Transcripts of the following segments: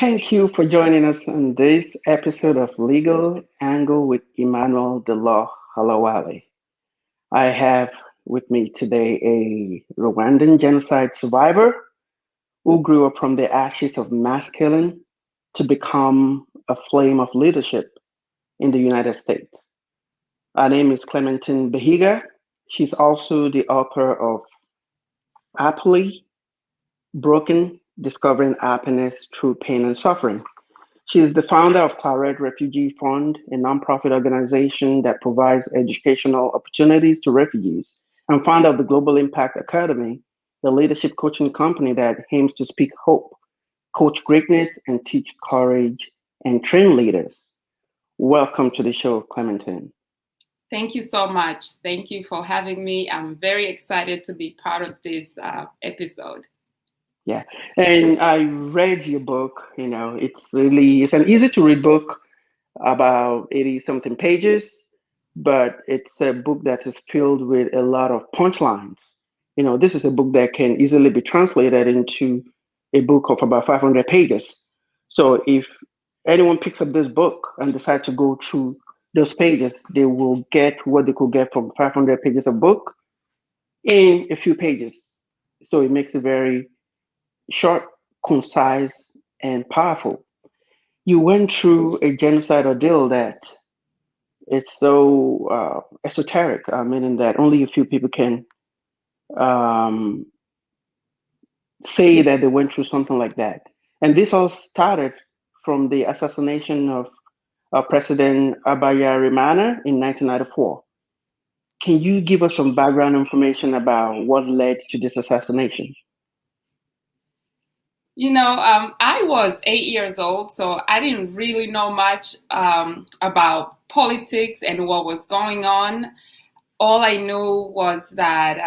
Thank you for joining us on this episode of Legal Angle with Emmanuel the Law Olawale. I have with me today a Rwandan genocide survivor who grew up from the ashes of mass killing to become a flame of leadership in the United States. Her name is Clementine Bihiga. She's also the author of Happily Broken Discovering Happiness Through Pain and Suffering. She is the founder of Clarette Refugee Fund, a nonprofit organization that provides educational opportunities to refugees, and founder of the Global Impact Academy, the leadership coaching company that aims to speak hope, coach greatness, and teach courage and train leaders. Welcome to the show, Clementine. Thank you so much. Thank you for having me. I'm very excited to be part of this episode. Yeah, and I read your book. It's an easy to read book, about 80 something pages, but it's a book that is filled with a lot of punchlines. This is a book that can easily be translated into a book of about 500 pages. So if anyone picks up this book and decides to go through those pages, they will get what they could get from 500 pages of book in a few pages. So it makes it very short, concise, and powerful. You went through a genocide ordeal that it's so esoteric, meaning that only a few people can um, say that they went through something like that. And this all started from the assassination of President Abayarimana in 1994. Can you give us some background information about what led to this assassination? I was 8 years old, so I didn't really know much about politics and what was going on. All I knew was that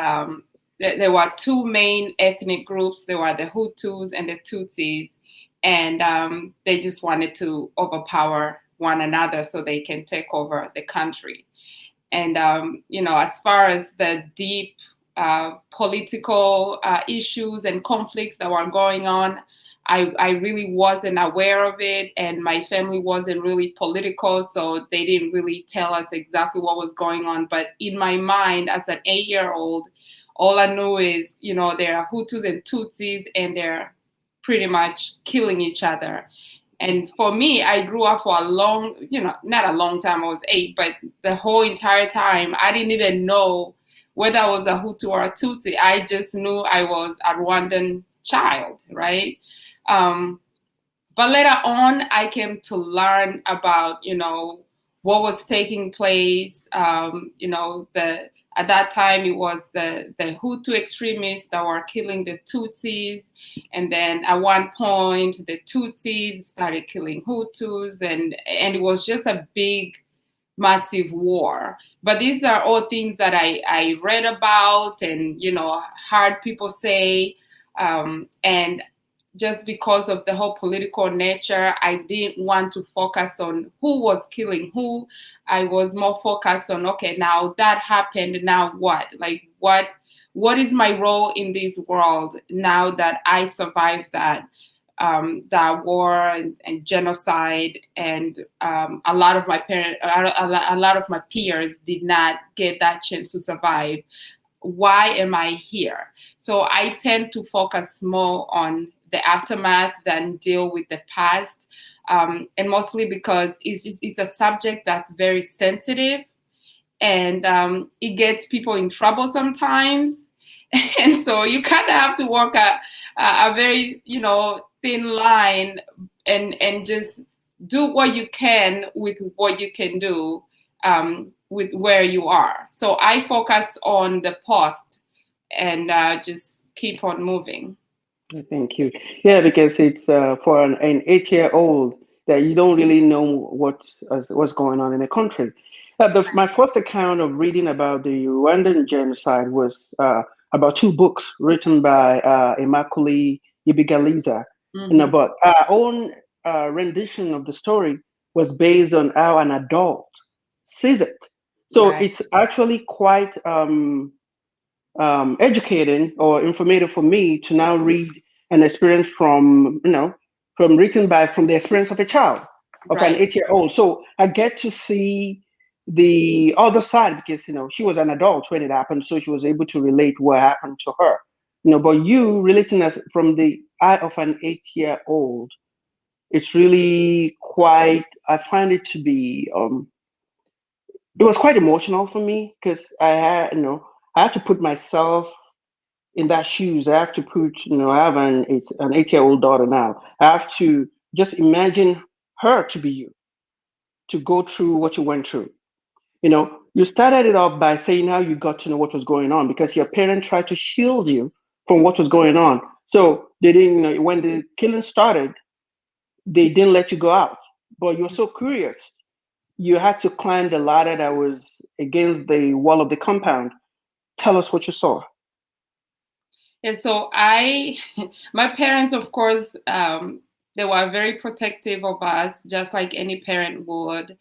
there were two main ethnic groups. There were the Hutus and the Tutsis, and they just wanted to overpower one another so they can take over the country. And as far as the deep political issues and conflicts that were going on, I really wasn't aware of it, and my family wasn't really political, so they didn't really tell us exactly what was going on. But in my mind, as an 8-year-old, all I knew is, there are Hutus and Tutsis, and they're pretty much killing each other. And for me, I grew up for a long, not a long time, I was 8, but the whole entire time, I didn't even know whether I was a Hutu or a Tutsi. I just knew I was a Rwandan child, right? Um, but later on, I came to learn about, what was taking place. At that time, it was the Hutu extremists that were killing the Tutsis. And then at one point, the Tutsis started killing Hutus. And it was just a big, massive war. But these are all things that I read about and, heard people say. And just because of the whole political nature, I didn't want to focus on who was killing who. I was more focused on, okay, now that happened, now what? Like, what is my role in this world now that I survived that war and genocide, and a lot of my a lot of my peers did not get that chance to survive. Why am I here? So I tend to focus more on the aftermath than deal with the past, and mostly because it's a subject that's very sensitive, and it gets people in trouble sometimes. And so you kind of have to walk a very thin line, and just do what you can with what you can do, with where you are. So I focused on the post, and just keep on moving. Thank you. Yeah, because it's for an 8-year-old that you don't really know what's going on in the country. My first account of reading about the Rwandan genocide was about two books written by Immaculée Ibigaliza, and Hmm. about our own rendition of the story was based on how an adult sees it. So Right. it's actually quite educating or informative for me to now read and experience from from the experience of a child, of an Right. 8-year-old. So I get to see the other side because she was an adult when it happened, so she was able to relate what happened to her. But you relating as from the eye of an 8-year-old, it's really quite. I find it to be. It was quite emotional for me because I had to put myself in that shoes. I have to put, I have an 8-year-old daughter now. I have to just imagine her to be you, to go through what you went through. You started it off by saying how you got to know what was going on because your parents tried to shield you from what was going on. So they didn't, when the killing started, they didn't let you go out. But you're so curious. You had to climb the ladder that was against the wall of the compound. Tell us what you saw. Yeah, so my parents, of course, they were very protective of us, just like any parent would.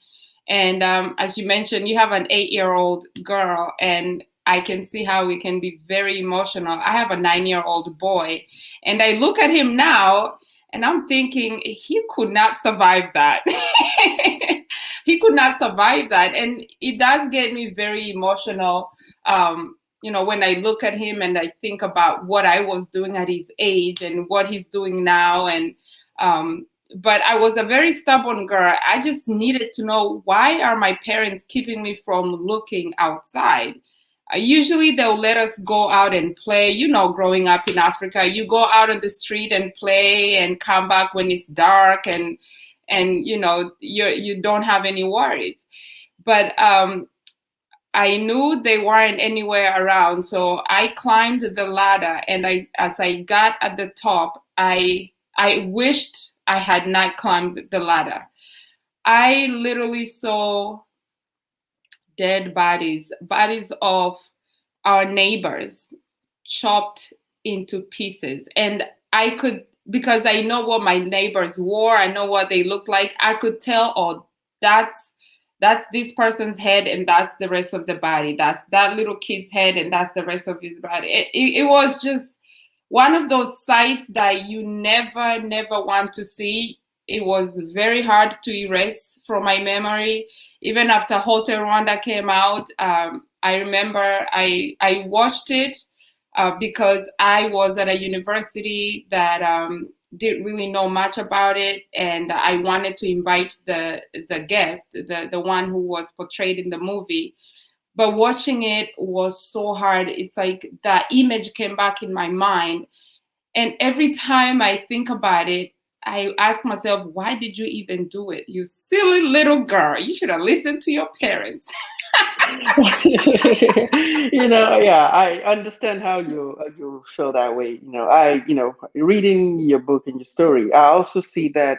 And as you mentioned, you have an 8-year-old girl, and I can see how we can be very emotional. I have a 9-year-old boy, and I look at him now, and I'm thinking he could not survive that. He could not survive that, and it does get me very emotional. When I look at him and I think about what I was doing at his age and what he's doing now, and but I was a very stubborn girl. I just needed to know, why are my parents keeping me from looking outside? Usually they'll let us go out and play. Growing up in Africa, you go out on the street and play and come back when it's dark, and you don't have any worries. But I knew they weren't anywhere around, so I climbed the ladder, and as I got at the top, I wished I had not climbed the ladder. I literally saw dead bodies of our neighbors, chopped into pieces. And I could, because I know what my neighbors wore, I know what they look like, I could tell, oh, that's this person's head, and that's the rest of the body. That's that little kid's head, and that's the rest of his body. It was just one of those sights that you never want to see. It was very hard to erase from my memory. Even after Hotel Rwanda came out, I remember I watched it because I was at a university that didn't really know much about it, and I wanted to invite the guest, the one who was portrayed in the movie. But watching it was so hard. It's like that image came back in my mind, and every time I think about it, I ask myself, why did you even do it? You silly little girl. You should have listened to your parents. Yeah, I understand how you feel that way. Reading your book and your story, I also see that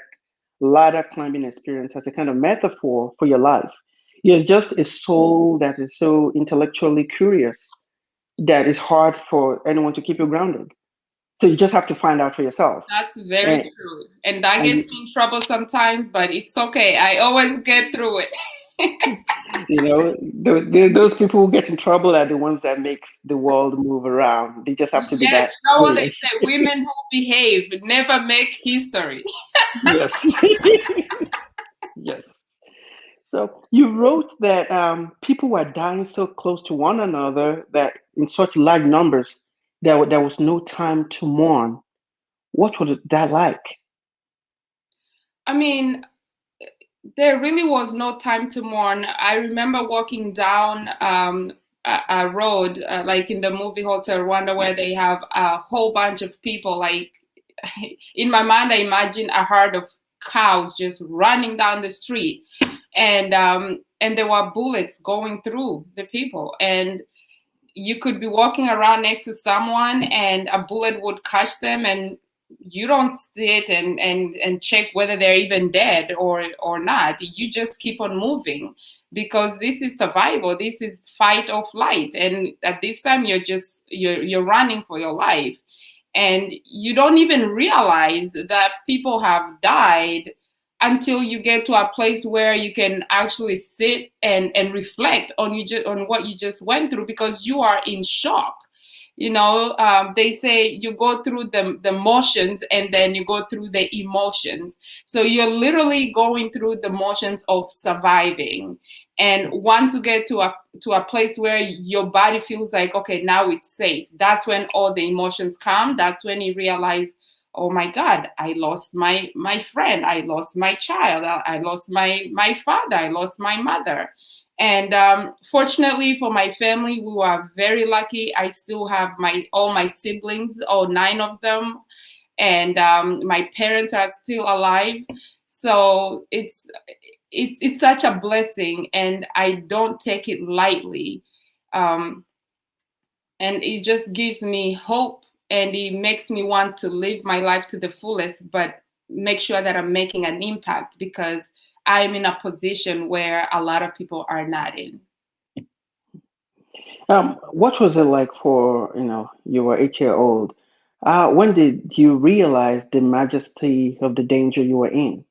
ladder climbing experience as a kind of metaphor for your life. You're just a soul that is so intellectually curious that it's hard for anyone to keep you grounded. So you just have to find out for yourself. That's very And, true. And that and gets me in trouble sometimes, but it's okay. I always get through it. those people who get in trouble are the ones that makes the world move around. They just have to be Yes, that you know what they curious. say, women who behave never make history. Yes. Yes. So you wrote that people were dying so close to one another that in such large numbers there was no time to mourn. What was that like? I mean, there really was no time to mourn. I remember walking down a road, like in the movie Hotel Rwanda, where they have a whole bunch of people. Like in my mind, I imagine a herd of cows just running down the street, and there were bullets going through the people, and you could be walking around next to someone and a bullet would catch them, and you don't sit and check whether they're even dead or not. You just keep on moving, because this is survival, this is fight or flight, and at this time you're running for your life, and you don't even realize that people have died until you get to a place where you can actually sit and reflect on on what you just went through, because you are in shock. They say you go through the motions and then you go through the emotions. So you're literally going through the motions of surviving. And once you get to a place where your body feels like, okay, now it's safe, that's when all the emotions come. That's when you realize, oh my God, I lost my friend, I lost my child, I lost my father, I lost my mother. And fortunately for my family, we were very lucky. I still have all my siblings, all 9 of them, and my parents are still alive. So it's such a blessing, and I don't take it lightly. Um, and it just gives me hope, and it makes me want to live my life to the fullest, but make sure that I'm making an impact, because I'm in a position where a lot of people are not in. What was it like for, you were 8 year old? When did you realize the majesty of the danger you were in?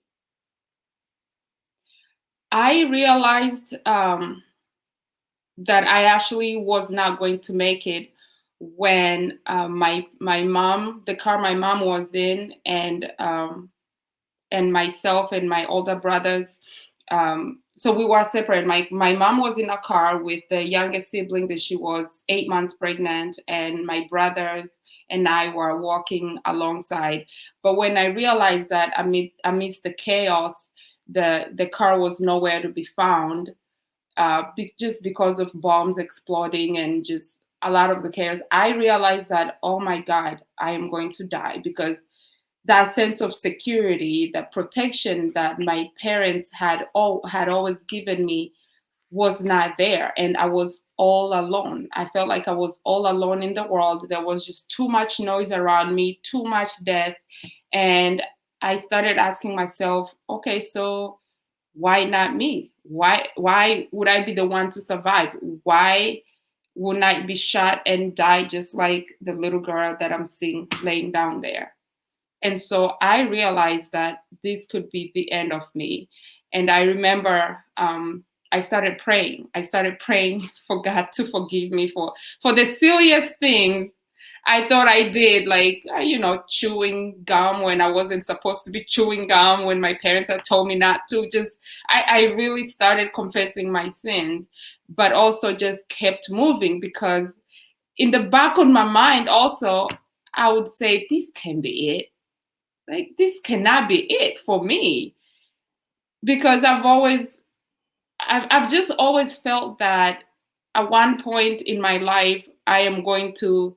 I realized that I actually was not going to make it when my mom, the car my mom was in, and myself and my older brothers. So we were separate. My mom was in a car with the youngest siblings, and she was 8 months pregnant, and my brothers and I were walking alongside. But when I realized that amidst the chaos, the car was nowhere to be found, just because of bombs exploding and just a lot of the chaos, I realized that, oh my God, I am going to die, because that sense of security, that protection that my parents had always given me was not there, and I was all alone. I felt like I was all alone in the world. There was just too much noise around me, too much death, and I started asking myself, okay, so why not me? Why would I be the one to survive? Why wouldn't I be shot and die just like the little girl that I'm seeing laying down there? And so I realized that this could be the end of me. And I remember I started praying. I started praying for God to forgive me for the silliest things I thought I did, like, chewing gum when I wasn't supposed to be chewing gum, when my parents had told me not to. Just, I really started confessing my sins, but also just kept moving, because in the back of my mind, also, I would say, this can be it. Like, this cannot be it for me, because I've just always felt that at one point in my life, I am going to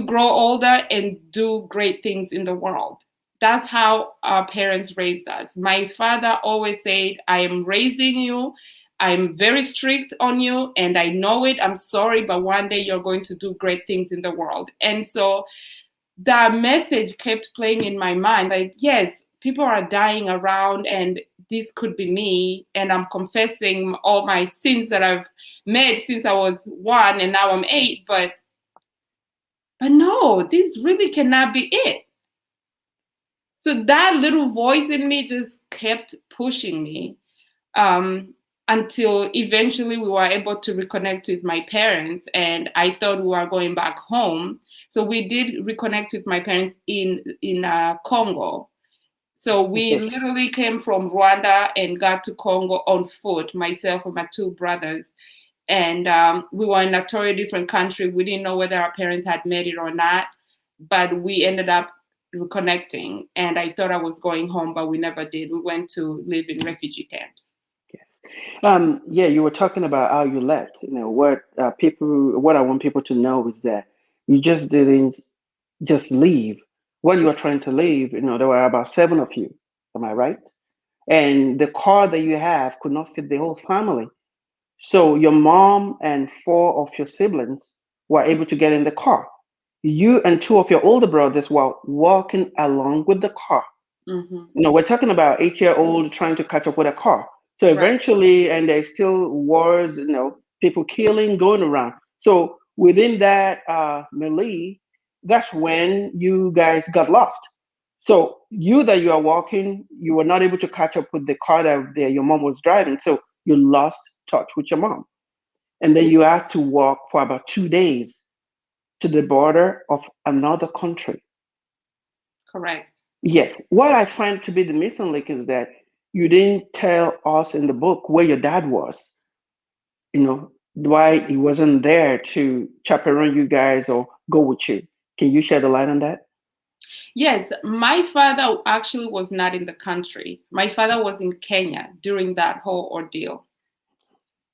grow older and do great things in the world. That's how our parents raised us. My father always said, I am raising you. I'm very strict on you, and I know it. I'm sorry, but one day you're going to do great things in the world. And so that message kept playing in my mind, like, yes, people are dying around, and this could be me, and I'm confessing all my sins that I've made since I was 1 and now I'm 8, but no, this really cannot be it. So that little voice in me just kept pushing me, um, until eventually we were able to reconnect with my parents, and I thought we were going back home. So we did reconnect with my parents in Congo. So we Okay. literally came from Rwanda and got to Congo on foot, myself and my 2 brothers. And we were in a totally different country. We didn't know whether our parents had made it or not, but we ended up reconnecting. And I thought I was going home, but we never did. We went to live in refugee camps. Yeah, you were talking about how you left. What I want people to know is that you just didn't just leave. When you were trying to leave, there were about 7 of you. Am I right? And the car that you have could not fit the whole family. So your mom and 4 of your siblings were able to get in the car. You and 2 of your older brothers were walking along with the car. Hmm. We're talking about 8 year old trying to catch up with a car. So Right. eventually, and there's still wars, people killing going around. So within that melee, that's when you guys got lost. So you are walking, you were not able to catch up with the car that your mom was driving. So you lost touch with your mom. And then you had to walk for about 2 days to the border of another country. Correct. Yes. What I find to be the missing link is that you didn't tell us in the book where your dad was, why he wasn't there to chaperone you guys or go with you. Can you shed a light on that? Yes, my father actually was not in the country. My father was in Kenya during that whole ordeal.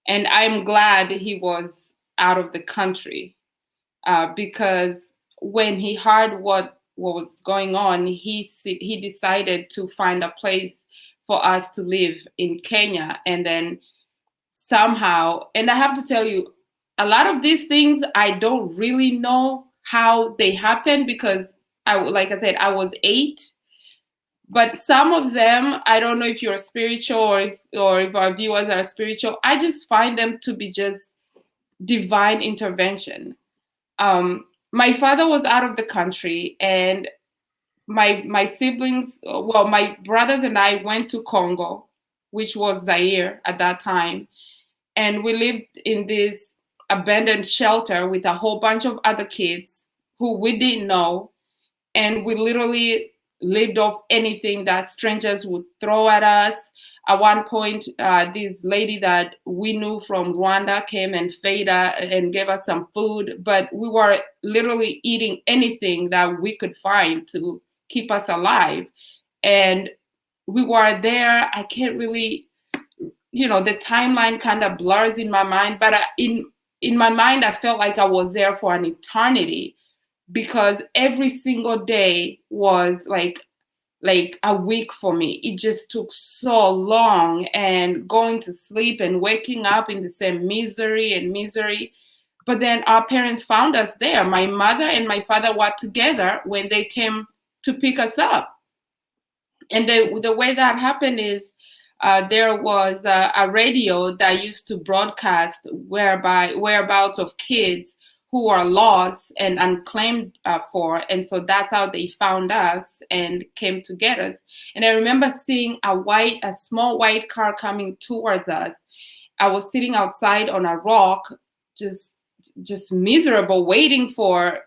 And I'm glad he was out of the country, because when he heard what was going on, he decided to find a place for us to live in Kenya. And then somehow, and I have to tell you, a lot of these things I don't really know how they happened, because like I said, I was 8. But some of them, I don't know if you're spiritual, or if our viewers are spiritual. I just find them to be just divine intervention. My father was out of the country, and my siblings, well, my brothers and I went to Congo, which was Zaire at that time, and we lived in this abandoned shelter with a whole bunch of other kids who we didn't know, and we literally lived off anything that strangers would throw at us. At one point, this lady that we knew from Rwanda came and fed us and gave us some food, but we were literally eating anything that we could find to keep us alive. And we were there. I can't really, the timeline kind of blurs in my mind, but in my mind, I felt like I was there for an eternity, because every single day was like a week for me. It just took so long, and going to sleep and waking up in the same misery. But then our parents found us there. My mother and my father were together when they came to pick us up. And the way that happened is, there was a radio that used to broadcast whereabouts of kids who are lost and unclaimed for. And so that's how they found us and came to get us. And I remember seeing a small white car coming towards us. I was sitting outside on a rock, just miserable, waiting for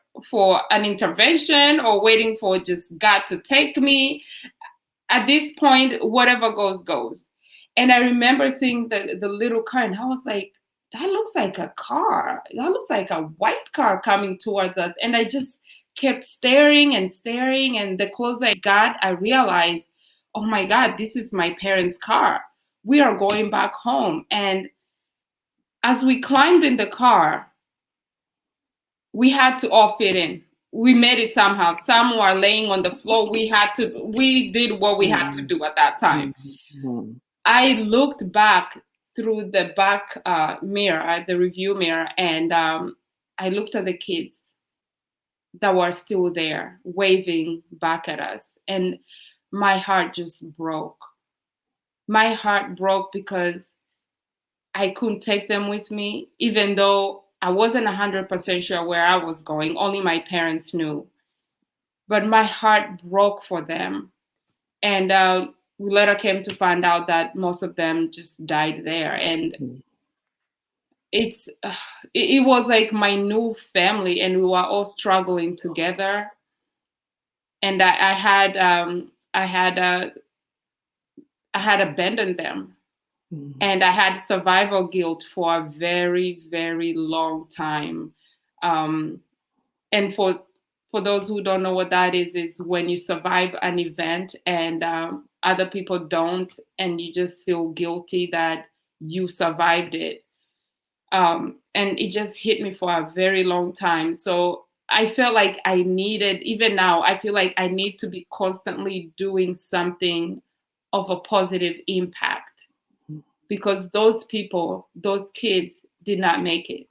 an intervention, or waiting for just God to take me. At this point, whatever goes, goes. And I remember seeing the little car, and I was like, that looks like a car. That looks like a white car coming towards us. And I just kept staring and staring. And the closer I got, I realized, oh my God, this is my parents' car. We are going back home. And as we climbed in the car, we had to all fit in. We made it somehow. Some were laying on the floor. We did what we had to do at that time. Mm-hmm. I looked back through the back mirror, the review mirror, and I looked at the kids that were still there, waving back at us. And my heart just broke. My heart broke because I couldn't take them with me, even though I wasn't 100% sure where I was going. Only my parents knew. But my heart broke for them. And we later came to find out that most of them just died there. And it was like my new family, and we were all struggling together. And I had abandoned them. And I had survival guilt for a very, very long time. And for those who don't know what that is when you survive an event and other people don't, and you just feel guilty that you survived it. And it just hit me for a very long time. So I felt like I needed, even now, I feel like I need to be constantly doing something of a positive impact, because those people, those kids did not make it.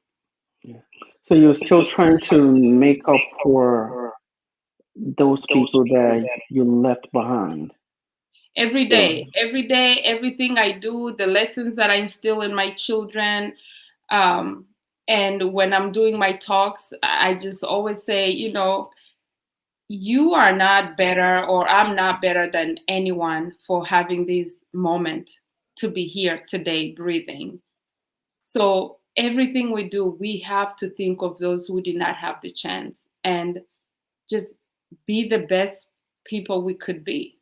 Yeah. So you're still trying to make up for those people that you left behind. Yeah. Every day, everything I do, the lessons that I instill in my children. Um, and when I'm doing my talks, I just always say, you are not better, or I'm not better than anyone for having this moment to be here today breathing. So everything we do, we have to think of those who did not have the chance and just be the best people we could be.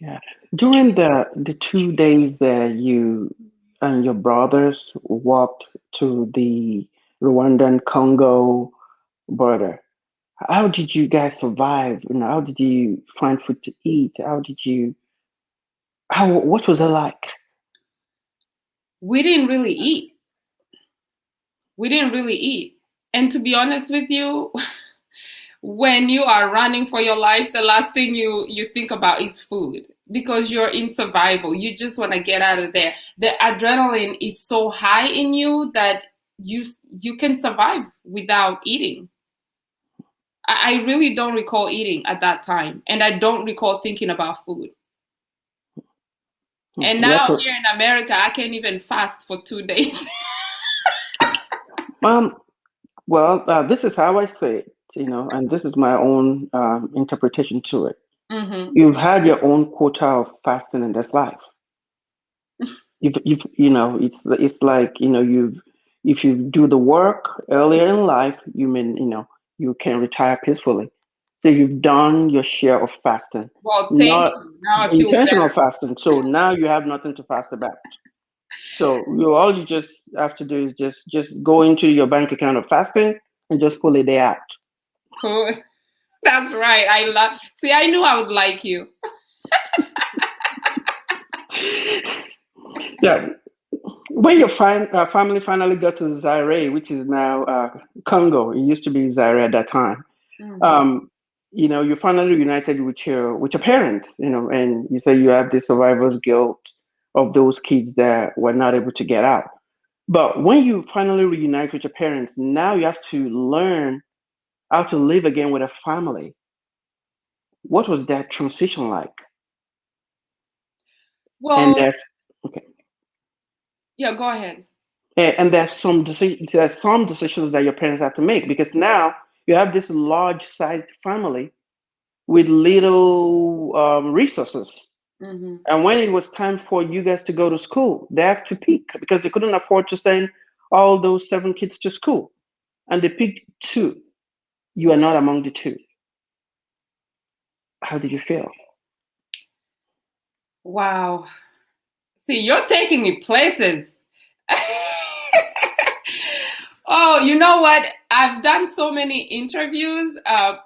Yeah. During the 2 days that you and your brothers walked to the Rwandan Congo border, how did you guys survive? How did you find food to eat? What was it like? We didn't really eat. We didn't really eat. And to be honest with you, when you are running for your life, the last thing you think about is food because you're in survival. You just want to get out of there. The adrenaline is so high in you that you can survive without eating. I really don't recall eating at that time, and I don't recall thinking about food. And That's now what, here in America, I can't even fast for 2 days. um, well, this is how I say it, and this is my own interpretation to it. Hmm. You've had your own quota of fasting in this life. It's like, if you do the work earlier in life, you can retire peacefully. So you've done your share of fasting, Well, thank not you. Now I feel intentional better. fasting. So now you have nothing to fast about. So all you just have to do is just go into your bank account of fasting and just pull a day out. Cool. That's right. I love. See, I knew I would like you. Yeah. When your family finally got to Zaire, which is now Congo, it used to be Zaire at that time. Hmm. um, you finally reunited with your parents, and you say you have the survivor's guilt of those kids that were not able to get out. But when you finally reunite with your parents, now you have to learn how to live again with a family. What was that transition like? And Well, that's okay. yeah. Go ahead. And there's some decisions that your parents have to make because now you have this large sized family with little resources. Hmm. And when it was time for you guys to go to school, they have to pick because they couldn't afford to send all those 7 kids to school. And they picked two. You are not among the two. How did you feel? Wow. See, you're taking me places. Oh, you know what? I've done so many interviews.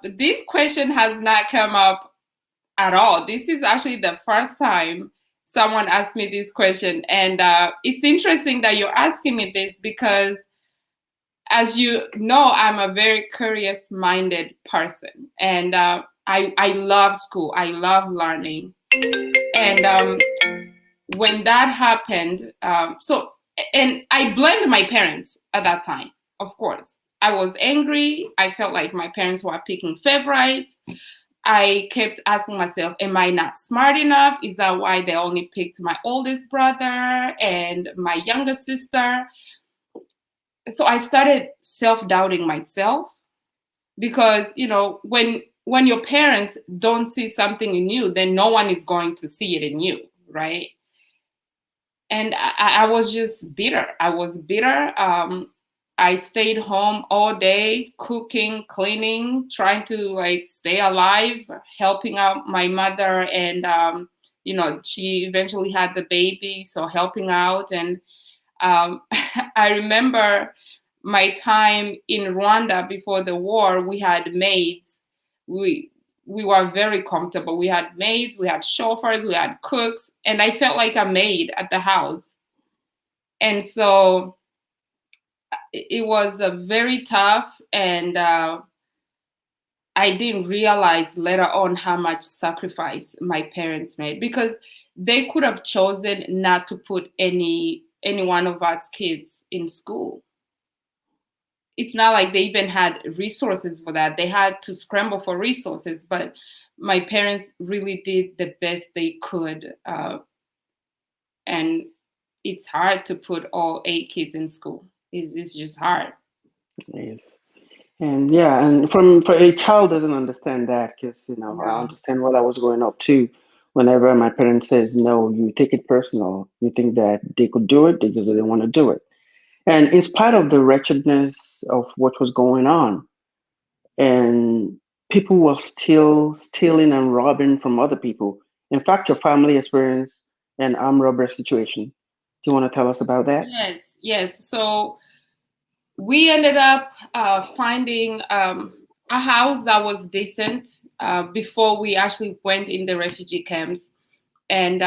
This question has not come up at all. This is actually the first time someone asked me this question. And it's interesting that you're asking me this because, as you know, I'm a very curious minded person. And I love school, I love learning. And when that happened, and I blamed my parents at that time, of course. I was angry. I felt like my parents were picking favorites. I kept asking myself, am I not smart enough? Is that why they only picked my oldest brother and my younger sister? So I started self-doubting myself because, when your parents don't see something in you, then no one is going to see it in you, right? And I was just bitter. I was bitter. I stayed home all day, cooking, cleaning, trying to like stay alive, helping out my mother, and she eventually had the baby, so helping out. And I remember my time in Rwanda before the war. We had maids. We we were very comfortable. We had maids, we had chauffeurs, we had cooks, and I felt like a maid at the house. And so it was very tough, and I didn't realize later on how much sacrifice my parents made because they could have chosen not to put any one of us kids in school. It's not like they even had resources for that. They had to scramble for resources, but my parents really did the best they could. And it's hard to put all 8 kids in school. It's just hard. Yes. And yeah, and from for a child doesn't understand that because I No. understand what I was growing up too. Whenever my parents says no, you take it personal. You think that they could do it, they just didn't want to do it. And in spite of the wretchedness of what was going on, and people were still stealing and robbing from other people. In fact, your family experienced an armed robbery situation. Do you want to tell us about that? Yes, yes. So we ended up finding a house that was decent before we actually went in the refugee camps. And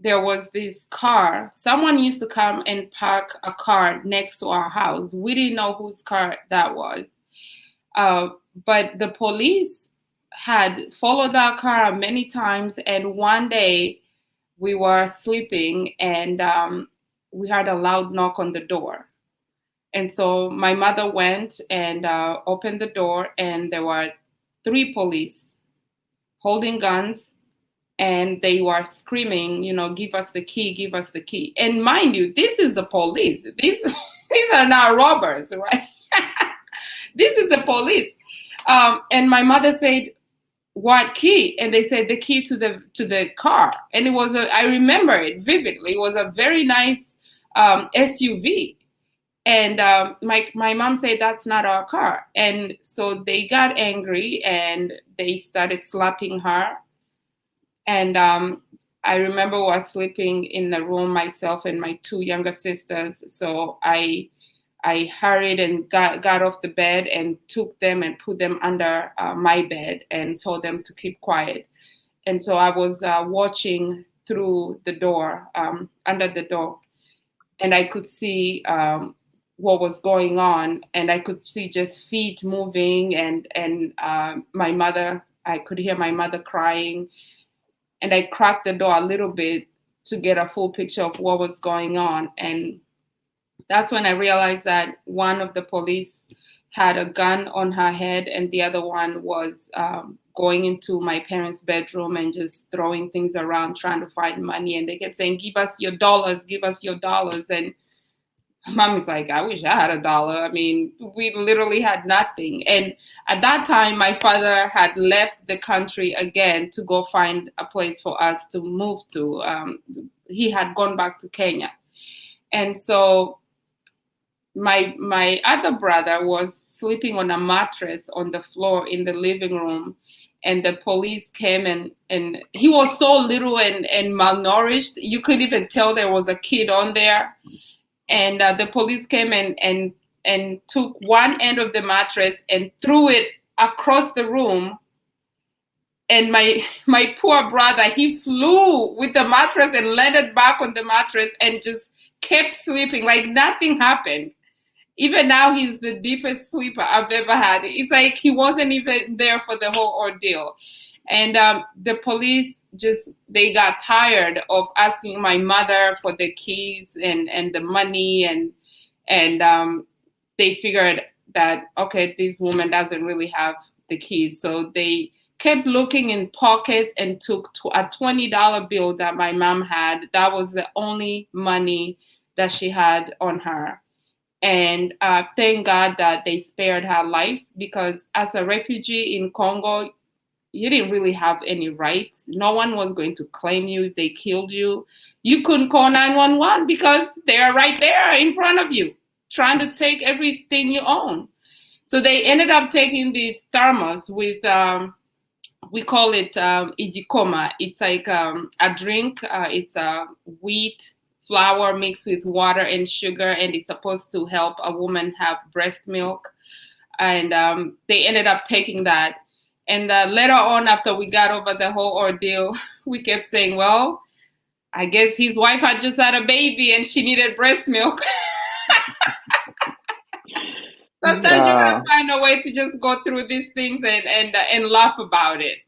there was this car. Someone used to come and park a car next to our house. We didn't know whose car that was. Uh, but the police had followed that car many times. And one day we were sleeping and we heard a loud knock on the door. And so my mother went and opened the door, and there were three police holding guns, and they were screaming, give us the key, give us the key. And mind you, this is the police. These are not robbers, right? This is the police. And my mother said, "What key?" And they said the key to the car. And it was I remember it vividly. It was a very nice SUV. And my mom said, "That's not our car." And so they got angry and they started slapping her. And I remember I was sleeping in the room, myself and my two younger sisters. So I hurried and got off the bed and took them and put them under my bed and told them to keep quiet. And so I was watching through the door, under the door, and I could see what was going on, and I could see just feet moving, and my mother. I could hear my mother crying, and I cracked the door a little bit to get a full picture of what was going on. And that's when I realized that one of the police had a gun on her head, and the other one was going into my parents' bedroom and just throwing things around, trying to find money. And they kept saying, "Give us your dollars, give us your dollars." And mom is like, "I wish I had a dollar." I mean, we literally had nothing. And at that time, my father had left the country again to go find a place for us to move to. He had gone back to Kenya. And so my other brother was sleeping on a mattress on the floor in the living room, and the police came, and he was so little and malnourished, you couldn't even tell there was a kid on there. And the police came and took one end of the mattress and threw it across the room. And my poor brother, he flew with the mattress and landed back on the mattress and just kept sleeping like nothing happened. Even now, he's the deepest sleeper I've ever had. It's like he wasn't even there for the whole ordeal. And the police they got tired of asking my mother for the keys and the money, and they figured that, okay, this woman doesn't really have the keys. So they kept looking in pockets and took a $20 bill that my mom had. That was the only money that she had on her. And thank God that they spared her life, because as a refugee in Congo, you didn't really have any rights. No one was going to claim you if they killed you. You couldn't call 911 because they're right there in front of you, trying to take everything you own. So they ended up taking this thermos with, we call it ijikoma. It's like a drink. It's wheat flour mixed with water and sugar, and it's supposed to help a woman have breast milk. And they ended up taking that. And later on, after we got over the whole ordeal, we kept saying, well, I guess his wife had just had a baby and she needed breast milk. Sometimes you gotta find a way to just go through these things and laugh about it.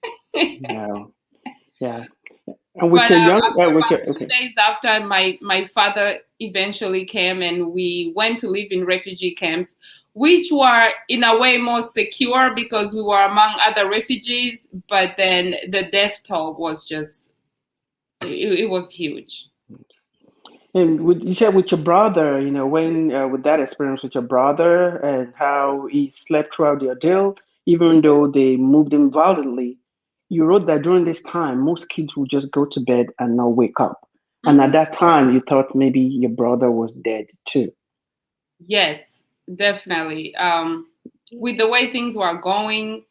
Yeah. And with your young, with your, 2 days after, my father eventually came, and we went to live in refugee camps, which were in a way more secure because we were among other refugees. But then the death toll was just, it was huge. And you said with your brother, when with that experience with your brother and how he slept throughout the ordeal, even though they moved him violently, you wrote that during this time, most kids would just go to bed and not wake up. And at Mhm. that time, you thought maybe your brother was dead too. Yes, definitely. With the way things were going,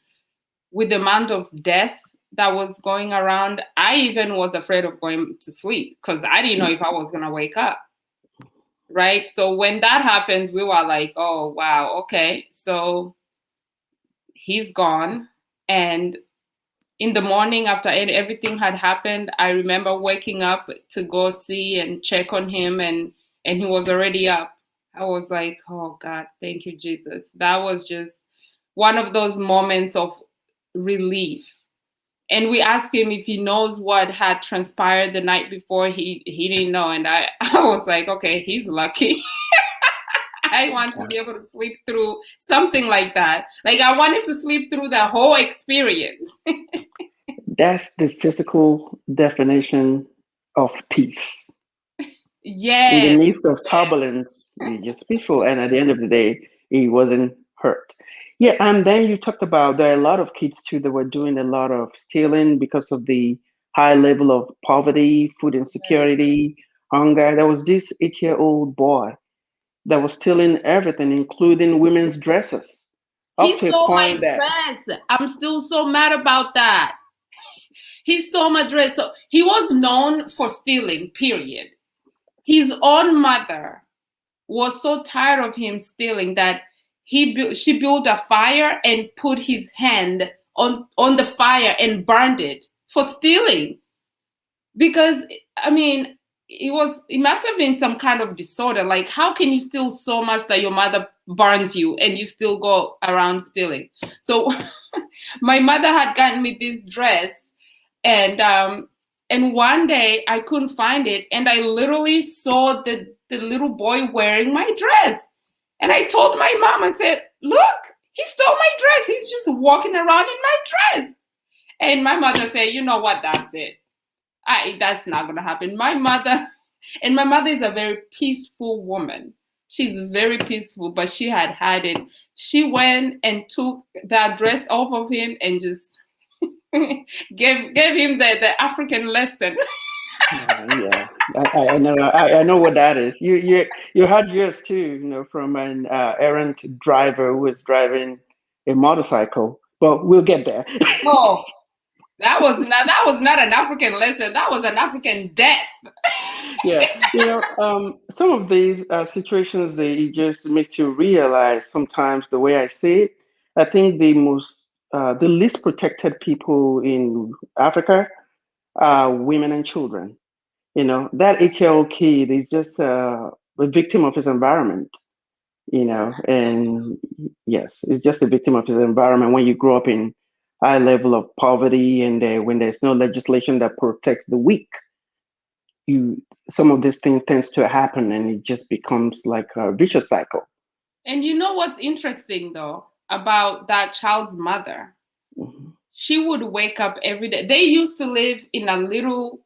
with the amount of death that was going around, I even was afraid of going to sleep because I didn't know if I was gonna wake up. Right. So when that happens, we were like, oh wow, okay. So he's gone. And in the morning after everything had happened, I remember waking up to go see and check on him, and he was already up. I was like, oh God, thank you, Jesus. That was just one of those moments of relief. And we asked him if he knows what had transpired the night before. He didn't know. And I was like, okay, he's lucky. I want to be able to sleep through something like that. Like I wanted to sleep through the whole experience. That's the physical definition of peace. In the Yes. midst of turbulence, you're just peaceful. And at the end of the day, he wasn't hurt. Yeah, and then you talked about there are a lot of kids too that were doing a lot of stealing because of the high level of poverty, food insecurity, hunger. There was this 8-year-old boy that was stealing everything, including women's dresses, He up to a stole my point that, dress. I'm still so mad about that. He stole my dress. So he was known for stealing, period. His own mother was so tired of him stealing that she built a fire and put his hand on the fire and burned it for stealing. Because I mean, it must have been some kind of disorder. Like, how can you steal so much that your mother burns you and you still go around stealing? So my mother had gotten me this dress, and one day I couldn't find it, and I literally saw the little boy wearing my dress. And I told my mom, I said, look, he stole my dress. He's just walking around in my dress. And my mother said, you know what, that's it. That's not gonna happen. My mother is a very peaceful woman. She's very peaceful, but she had it. She went and took that dress off of him and just gave him the African lesson. yeah, I know what that is. You had yours too, from an errant driver who was driving a motorcycle. But we'll get there. Oh, that was not an African lesson. That was an African death. Yeah, some of these situations they just make you realize sometimes the way I see it. I think the least protected people in Africa are women and children. That 8-year-old kid is just a victim of his environment. And yes, it's just a victim of his environment. When you grow up in high level of poverty and when there's no legislation that protects the weak, you some of this thing tends to happen, and it just becomes like a vicious cycle. And you know what's interesting though about that child's mother? Mhm. She would wake up every day. They used to live in a little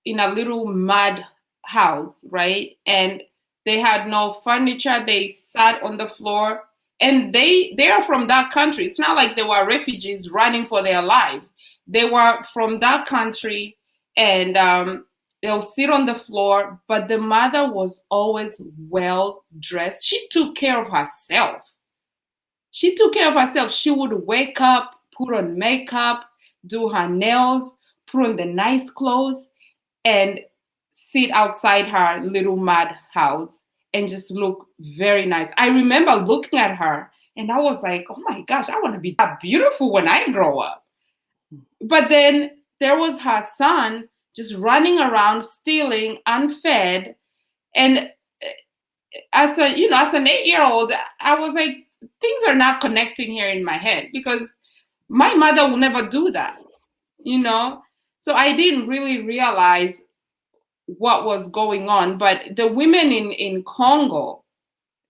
mud house, right? And they had no furniture. They sat on the floor. And they are from that country. It's not like they were refugees running for their lives. They were from that country, and they'll sit on the floor. But the mother was always well dressed. She took care of herself. She took care of herself. She would wake up, put on makeup, do her nails, put on the nice clothes, and sit outside her little mud house and just look very nice. I remember looking at her and I was like, oh my gosh, I want to be that beautiful when I grow up. But then there was her son just running around, stealing, unfed. And as an 8-year-old, I was like, things are not connecting here in my head because my mother will never do that, you know? So I didn't really realize what was going on. But the women in Congo,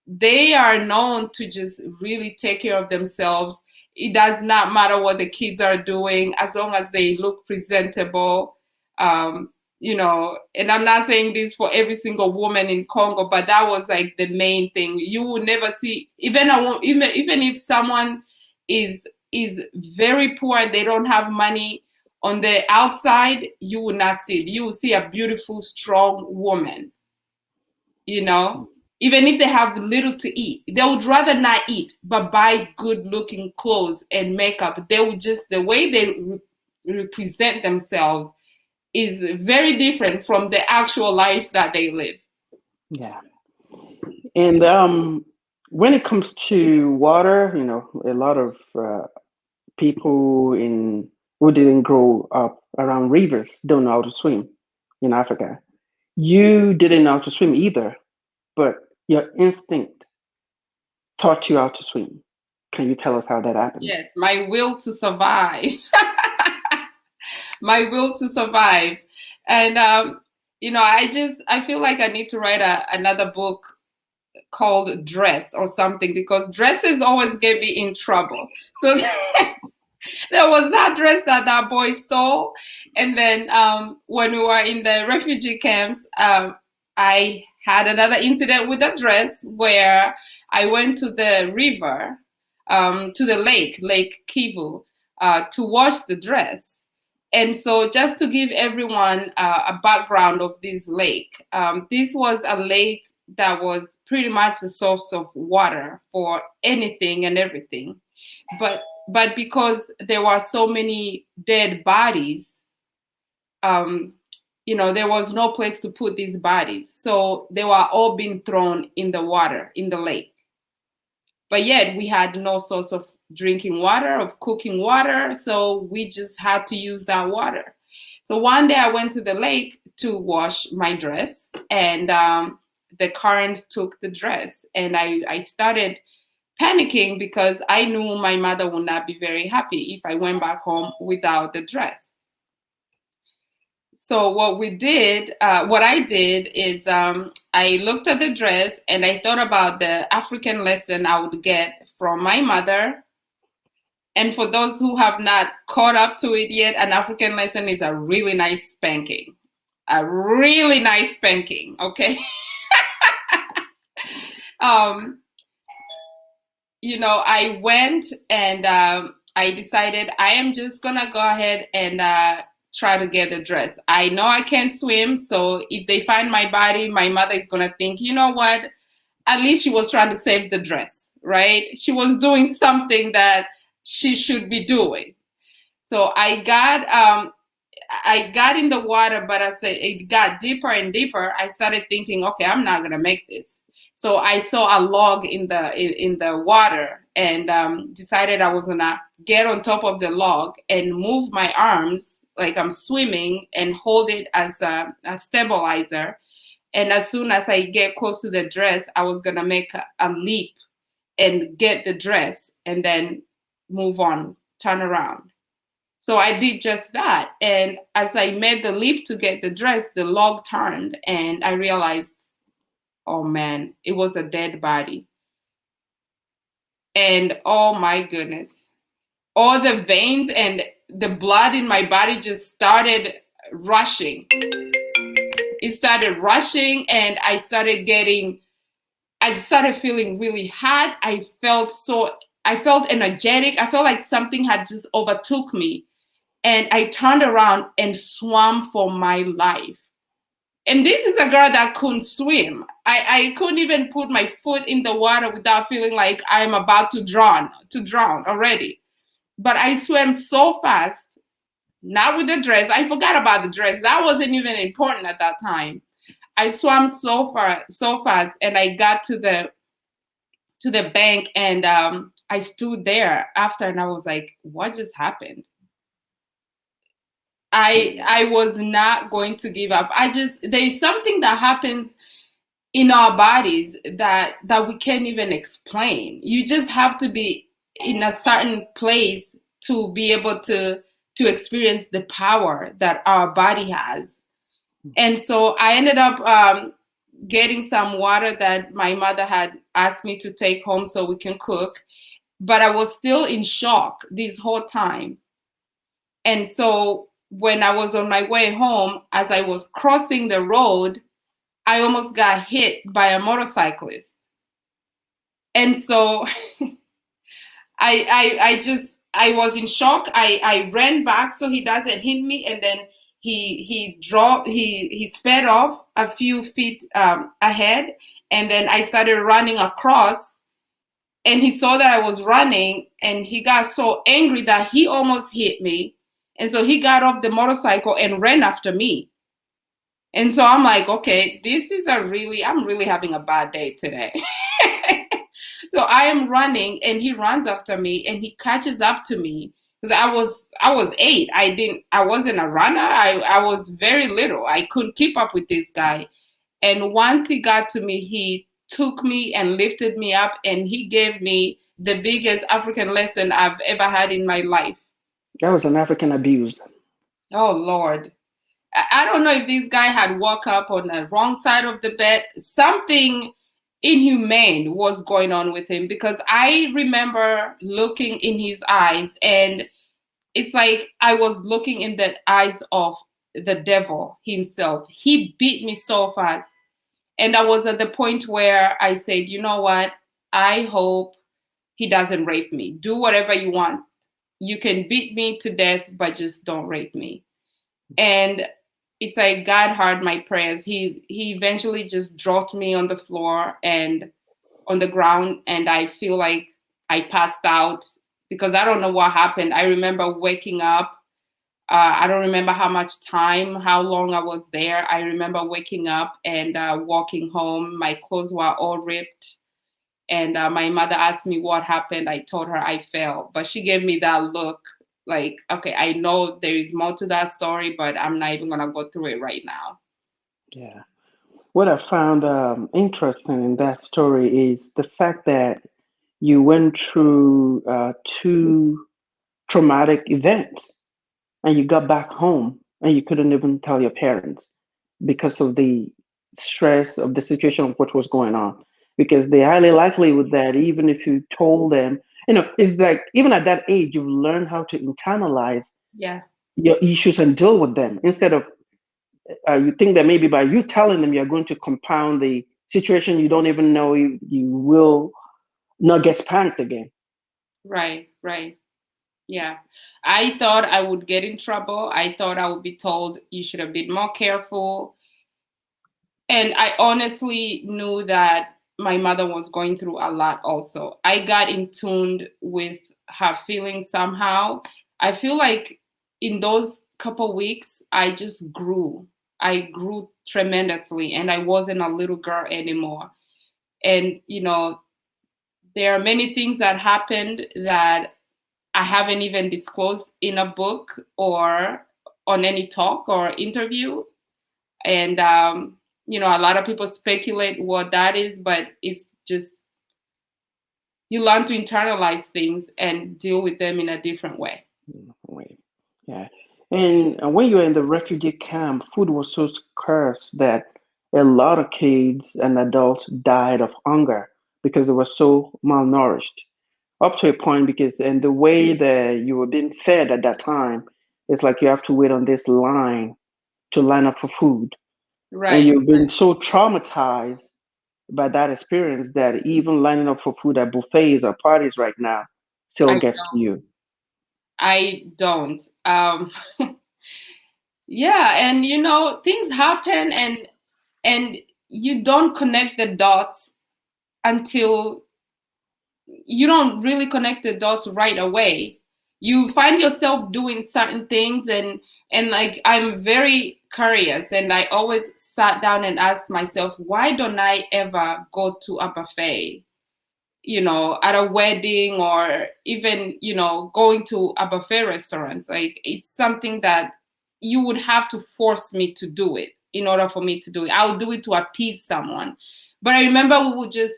they are known to just really take care of themselves. It does not matter what the kids are doing as long as they look presentable. And I'm not saying this for every single woman in Congo, but that was like the main thing. You will never see even if someone is very poor and they don't have money, On the outside, you will not see it. You will see a beautiful, strong woman, you know, even if they have little to eat. They would rather not eat, but buy good looking clothes and makeup. They would just, the way they represent themselves is very different from the actual life that they live. Yeah. And when it comes to water, a lot of people in who didn't grow up around rivers don't know how to swim in Africa. You didn't know how to swim either, but your instinct taught you how to swim. Can you tell us how that happened? Yes, my will to survive. My will to survive. And I feel like I need to write another book called Dress or something, because dresses always get me in trouble. So there was that dress that boy stole. And then when we were in the refugee camps, I had another incident with a dress where I went to the river, to the Lake Kivu, to wash the dress. And so, just to give everyone a background of this lake, this was a lake that was pretty much the source of water for anything and everything. But because there were so many dead bodies, um, there was no place to put these bodies. So they were all being thrown in the water, in the lake. But yet we had no source of drinking water, of cooking water. So we just had to use that water. So one day I went to the lake to wash my dress, and the current took the dress. And I started panicking because I knew my mother would not be very happy if I went back home without the dress. So what I did is I looked at the dress and I thought about the African lesson I would get from my mother. And for those who have not caught up to it yet, an African lesson is a really nice spanking. A really nice spanking, okay? um, I went and I decided I am just gonna go ahead and try to get the dress. I know I can't swim, so if they find my body, my mother is gonna think, you know what? At least she was trying to save the dress, right? She was doing something that she should be doing. So I got in the water, but as it got deeper and deeper, I started thinking, okay, I'm not gonna make this. So I saw a log in the water, and decided I was gonna get on top of the log and move my arms like I'm swimming and hold it as a stabilizer. And as soon as I get close to the dress, I was gonna make a leap and get the dress, and then move on, turn around. So I did just that. And as I made the leap to get the dress, the log turned, and I realized, oh man, it was a dead body. And oh my goodness, all the veins and the blood in my body just started rushing. It started rushing, and I started feeling really hot. I felt energetic. I felt like something had just overtook me. And I turned around and swam for my life. And this is a girl that couldn't swim. I couldn't even put my foot in the water without feeling like I'm about to drown already. But I swam so fast, not with the dress. I forgot about the dress. That wasn't even important at that time. I swam so fast, and I got to the bank, and I stood there after, and I was like, what just happened? I was not going to give up. There's something that happens in our bodies that we can't even explain. You just have to be in a certain place to be able to experience the power that our body has. And so I ended up getting some water that my mother had asked me to take home so we can cook. But I was still in shock this whole time. And so when I was on my way home, as I was crossing the road, I almost got hit by a motorcyclist. And so I just I was in shock. I ran back so he doesn't hit me, and then he sped off a few feet ahead, and then I started running across, and he saw that I was running, and he got so angry that he almost hit me, and so he got off the motorcycle and ran after me. And so I'm like, okay, I'm really having a bad day today. So I am running and he runs after me and he catches up to me because I was 8. I wasn't a runner. I was very little. I couldn't keep up with this guy. And once he got to me, he took me and lifted me up and he gave me the biggest African lesson I've ever had in my life. That was an African abuse. Oh Lord. I don't know if this guy had woke up on the wrong side of the bed. Something inhumane was going on with him because I remember looking in his eyes, and it's like I was looking in the eyes of the devil himself. He beat me so fast. And I was at the point where I said, you know what? I hope he doesn't rape me. Do whatever you want. You can beat me to death, but just don't rape me. And it's like God heard my prayers. He eventually just dropped me on the floor and on the ground, and I feel like I passed out because I don't know what happened. I remember waking up. I don't remember how much time, how long I was there. I remember waking up and walking home. My clothes were all ripped. And my mother asked me what happened. I told her I fell, but she gave me that look like, okay, I know there is more to that story, but I'm not even gonna go through it right now. Yeah. What I found interesting in that story is the fact that you went through two traumatic events and you got back home and you couldn't even tell your parents because of the stress of the situation of what was going on. Because they highly likely with that, even if you told them, it's like even at that age, you've learned how to internalize Yeah, your issues and deal with them instead of you think that maybe by you telling them you're going to compound the situation you don't even know you will not get spanked again. right, right. Yeah. I thought I would get in trouble. I thought I would be told you should have been more careful. And I honestly knew that my mother was going through a lot also. I got in tuned with her feelings somehow. I feel like in those couple weeks, I just grew. I grew tremendously and I wasn't a little girl anymore. And, there are many things that happened that I haven't even disclosed in a book or on any talk or interview. And a lot of people speculate what that is, but it's just you learn to internalize things and deal with them in a different way. Wait, yeah. And when you were in the refugee camp, food was so scarce that a lot of kids and adults died of hunger because they were so malnourished. Up to a point, because and the way that you were being fed at that time, it's like you have to wait on this line to line up for food. And Right. you've been so traumatized by that experience that even lining up for food at buffets or parties right now still I gets to you. I don't. Yeah, and things happen and you don't connect the dots until you don't really connect the dots right away. You find yourself doing certain things and like I'm very curious and I always sat down and asked myself, why don't I ever go to a buffet? At a wedding or even, going to a buffet restaurant. Like it's something that you would have to force me to do it in order for me to do it. I'll do it to appease someone. But I remember we would just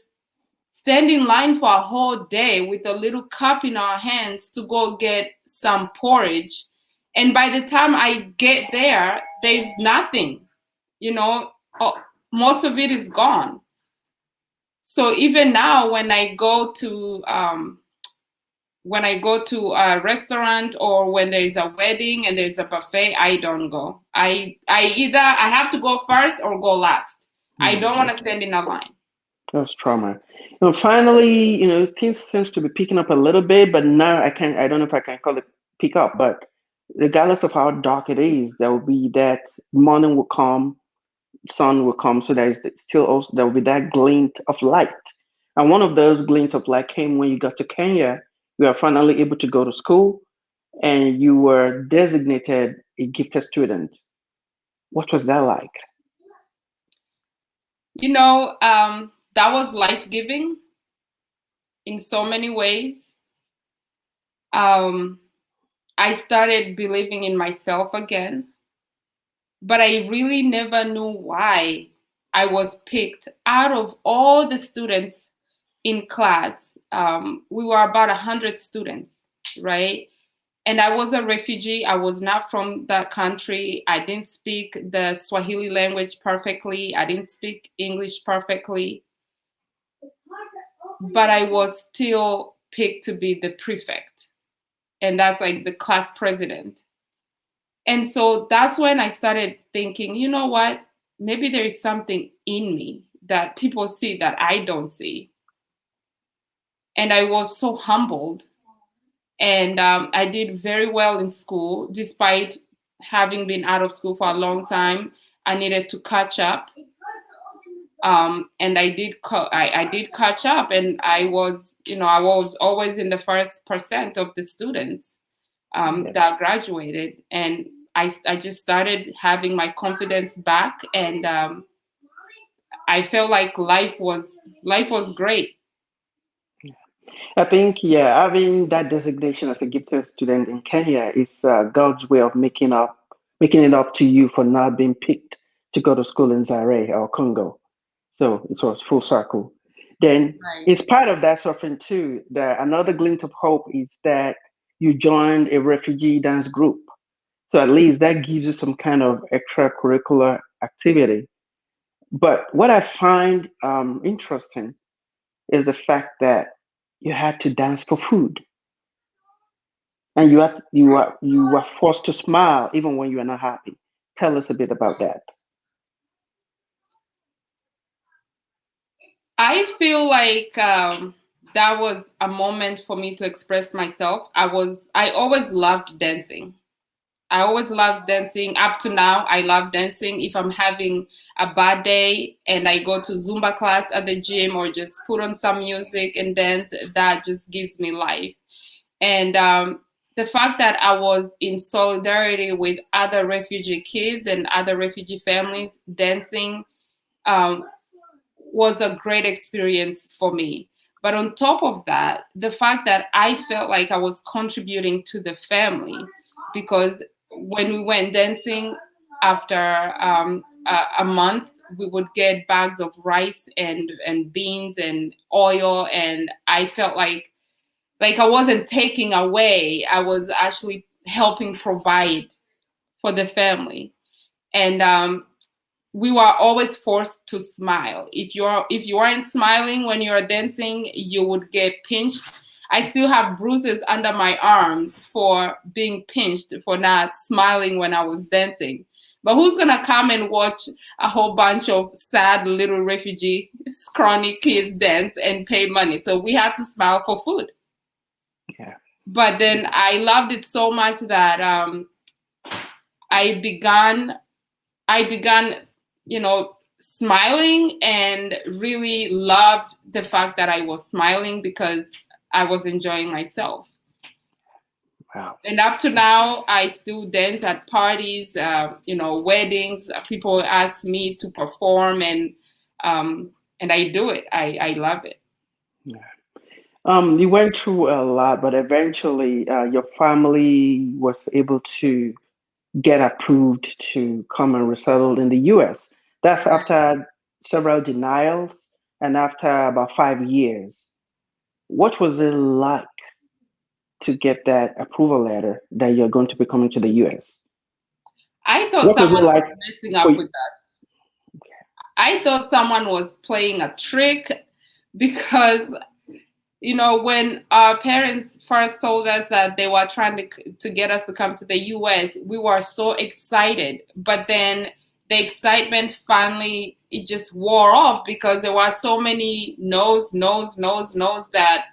stand in line for a whole day with a little cup in our hands to go get some porridge. And by the time I get there, there's nothing, you know, oh, most of it is gone. So even now, when I go to a restaurant or when there is a wedding and there's a buffet, I don't go. I have to go first or go last. I don't want to Okay. stand in a line. That was trauma. Finally, things seems to be picking up a little bit, but now I don't know if I can call it pick up, but regardless of how dark it is, there will be that morning will come, sun will come, so there is still also there will be that glint of light. And one of those glints of light came when you got to Kenya. You are finally able to go to school, and you were designated a gifted student. What was that like? That was life-giving in so many ways. Um, I started believing in myself again, but I really never knew why I was picked out of all the students in class. We were about 100 students, right? And I was a refugee. I was not from that country. I didn't speak the Swahili language perfectly. I didn't speak English perfectly, but I was still picked to be the prefect. And that's like the class president. And so that's when I started thinking, you know what? Maybe there is something in me that people see that I don't see. And I was so humbled. And I did very well in school, despite having been out of school for a long time. I needed to catch up. And I did catch up, and I was always in the first percent of the students Yeah. that graduated, and I just started having my confidence back, and I felt like life was great. I think, yeah, having that designation as a gifted student in Kenya is God's way of making it up to you for not being picked to go to school in Zaire or Congo. So it was full circle. Then, Right. it's part of that suffering too. That another glint of hope is that you joined a refugee dance group. So at least that gives you some kind of extracurricular activity. But what I find interesting is the fact that you had to dance for food, and you are forced to smile even when you are not happy. Tell us a bit about that. I feel like that was a moment for me to express myself. I always loved dancing. I always loved dancing. Up to now, I love dancing. If I'm having a bad day and I go to Zumba class at the gym or just put on some music and dance, that just gives me life. And the fact that I was in solidarity with other refugee kids and other refugee families dancing um, was a great experience for me. But on top of that, the fact that I felt like I was contributing to the family, because when we went dancing after a month, we would get bags of rice and beans and oil, and I felt like I wasn't taking away. I was actually helping provide for the family, and we were always forced to smile. If you weren't smiling when you were dancing, you would get pinched. I still have bruises under my arms for being pinched for not smiling when I was dancing. But who's gonna come and watch a whole bunch of sad little refugee scrawny kids dance and pay money? So we had to smile for food. Yeah. But then I loved it so much that I began I began, smiling, and really loved the fact that I was smiling because I was enjoying myself. Wow. And up to now, I still dance at parties, weddings. People ask me to perform, and I do it. I love it. Yeah. You went through a lot, but eventually, your family was able to get approved to come and resettle in the U.S. That's after several denials and after about 5 years. What was it like to get that approval letter that you're going to be coming to the U.S.? I thought What was it someone like was messing for up you? with us. I thought someone was playing a trick because when our parents first told us that they were trying to get us to come to the US, we were so excited. But then the excitement finally, it just wore off because there were so many no's, no's, no's, no's that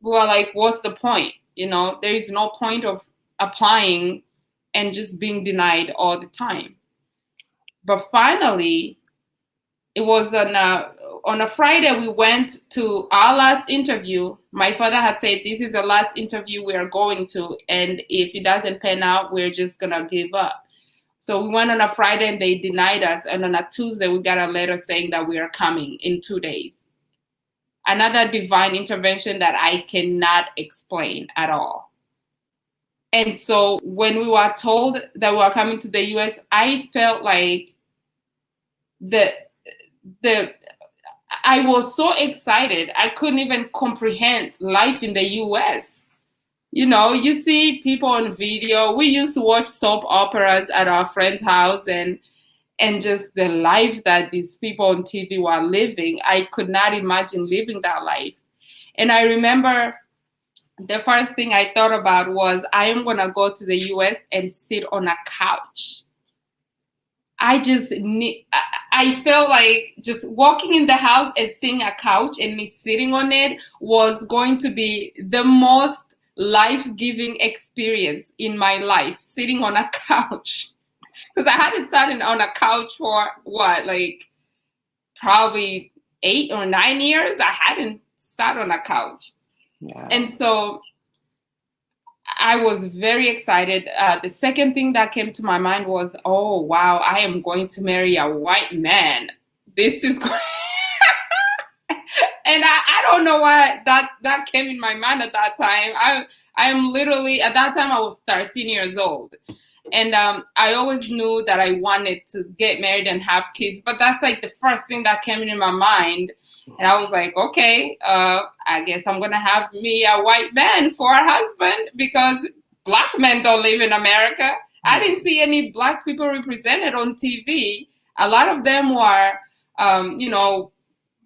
we were like, what's the point? There is no point of applying and just being denied all the time. But finally, it was on a Friday, we went to our last interview. My father had said, this is the last interview we are going to, and if it doesn't pan out, we're just going to give up. So we went on a Friday and they denied us. And on a Tuesday, we got a letter saying that we are coming in 2 days. Another divine intervention that I cannot explain at all. And so when we were told that we were coming to the US, I felt like I was so excited. I couldn't even comprehend life in the US. You see people on video. We used to watch soap operas at our friend's house and just the life that these people on TV were living. I could not imagine living that life. And I remember the first thing I thought about was, I am going to go to the US and sit on a couch. I felt like just walking in the house and seeing a couch and me sitting on it was going to be the most life-giving experience in my life, sitting on a couch. Because I hadn't sat on a couch for probably 8 or 9 years. I hadn't sat on a couch. Yeah. And so I was very excited. The second thing that came to my mind was, oh, wow, I am going to marry a white man. This is going and I don't know why that came in my mind at that time. I am literally, at that time, I was 13 years old. And I always knew that I wanted to get married and have kids. But that's like the first thing that came in my mind. And I was like, okay, I guess I'm going to have me a white man for a husband, because Black men don't live in America. I didn't see any Black people represented on TV. A lot of them were,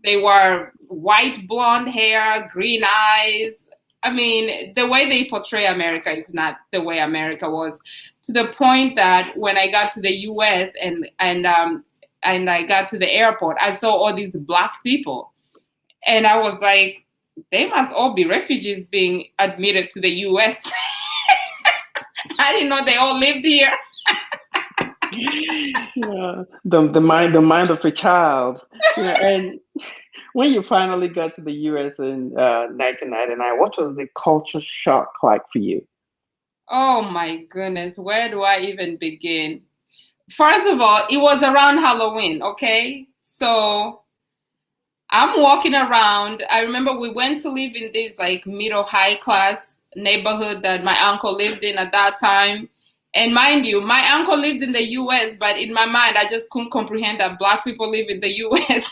they were white, blonde hair, green eyes. I mean, the way they portray America is not the way America was, to the point that when I got to the US and I got to the airport, I saw all these Black people. And I was like, they must all be refugees being admitted to the US. I didn't know they all lived here. Yeah, the mind of a child. And when you finally got to the US in 1999, what was the culture shock like for you? Oh my goodness, where do I even begin? First of all, it was around Halloween, okay? So I'm walking around. I remember we went to live in this like middle high class neighborhood that my uncle lived in at that time. And mind you, my uncle lived in the US, but in my mind, I just couldn't comprehend that Black people live in the US.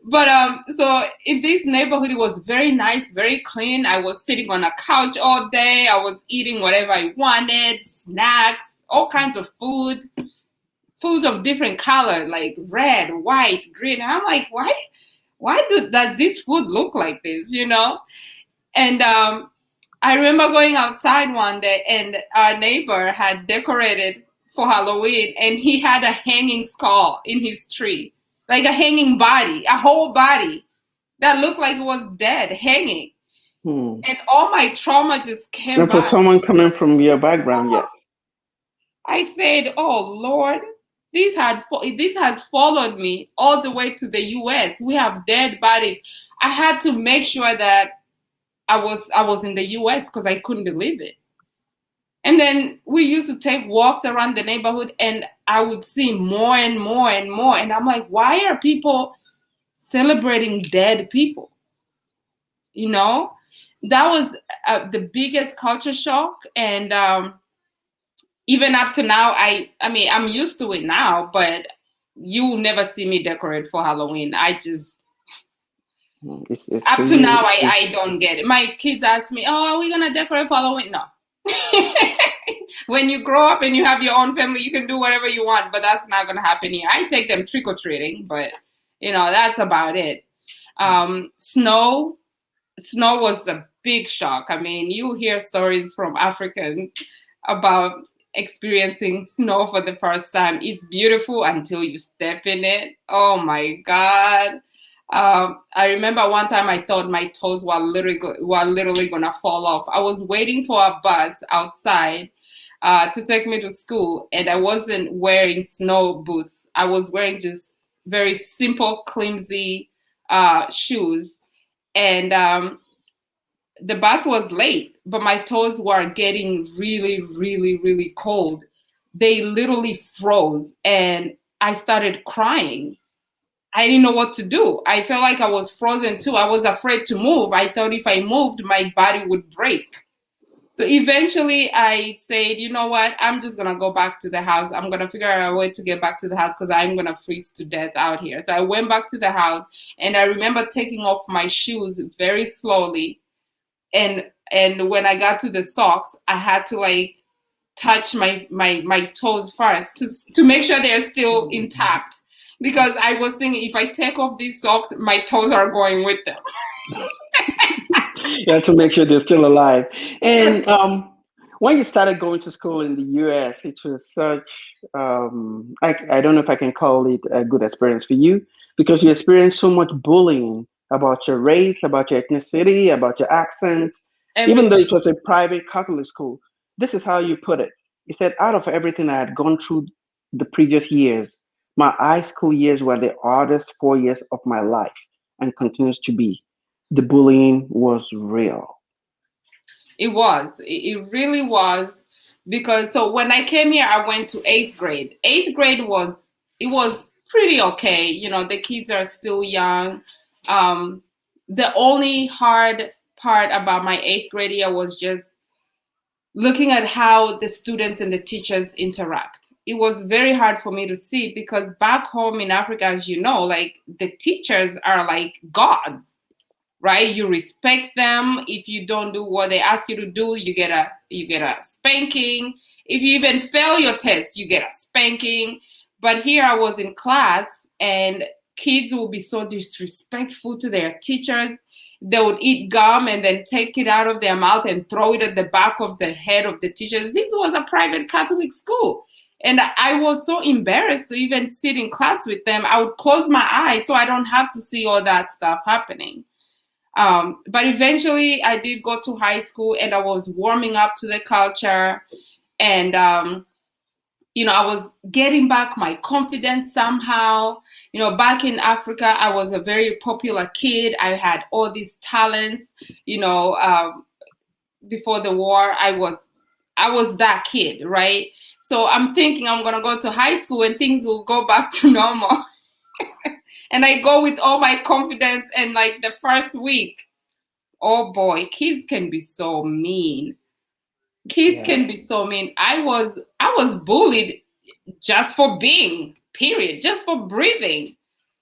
But so in this neighborhood, it was very nice, very clean. I was sitting on a couch all day. I was eating whatever I wanted, snacks, all kinds of foods of different color, like red, white, green. And I'm like, why does this food look like this, And I remember going outside one day and our neighbor had decorated for Halloween, and he had a hanging skull in his tree, like a hanging body, a whole body that looked like it was dead, hanging. And all my trauma just came back. For someone coming from your background, yes. I said, oh, Lord, this has followed me all the way to the US. We have dead bodies. I had to make sure that I was in the US because I couldn't believe it. And then we used to take walks around the neighborhood, and I would see more and more and more. And I'm like, why are people celebrating dead people? That was the biggest culture shock. And even up to now, I mean, I'm used to it now, but you will never see me decorate for Halloween. I just, up to now, I don't get it. My kids ask me, oh, are we going to decorate for Halloween? No. When you grow up and you have your own family, you can do whatever you want, but that's not going to happen here. I take them trick-or-treating, but, that's about it. Snow was a big shock. I mean, you hear stories from Africans about experiencing snow for the first time. It's beautiful until you step in it. Oh my God. I remember one time I thought my toes were literally gonna fall off. I was waiting for a bus outside to take me to school, and I wasn't wearing snow boots. I was wearing just very simple, clumsy shoes, and the bus was late, but my toes were getting really, really, really cold. They literally froze, and I started crying. I didn't know what to do. I felt like I was frozen too. I was afraid to move. I thought if I moved, my body would break. So eventually I said, you know what? I'm just going to go back to the house. I'm going to figure out a way to get back to the house because I'm going to freeze to death out here. So I went back to the house, and I remember taking off my shoes very slowly. And when I got to the socks, I had to like touch my toes first to make sure they're still intact. Because I was thinking if I take off these socks, my toes are going with them. You have to make sure they're still alive. And when you started going to school in the US, it was such, I don't know if I can call it a good experience for you because you experienced so much bullying about your race, about your ethnicity, about your accent, even though it Everything. was a private Catholic school. This is how you put it. You said, out of everything I had gone through the previous years, my high school years were the hardest 4 years of my life and continues to be. The bullying was real. It was. It really was. Because so when I came here, I went to eighth grade. Eighth grade was pretty okay. You know, the kids are still young. Um, the only hard part about my eighth grade year was just looking at how the students and the teachers interact. It was very hard for me to see because back home in Africa, as you know, like the teachers are like gods, right? You respect them. If you don't do what they ask you to do, you get a spanking. If you even fail your test, you get a spanking. But here I was in class, and kids will be so disrespectful to their teachers. They would eat gum and then take it out of their mouth and throw it at the back of the head of the teachers. This was a private Catholic school. And I was so embarrassed to even sit in class with them. I would close my eyes so I don't have to see all that stuff happening. But eventually, I did go to high school, and I was warming up to the culture, and I was getting back my confidence somehow. Back in Africa, I was a very popular kid. I had all these talents. Before the war, I was that kid, right? So I'm thinking I'm gonna go to high school and things will go back to normal. And I go with all my confidence, and like the first week, oh boy, kids can be so mean. Kids Yeah. can be so mean. I was bullied just for being, period, just for breathing.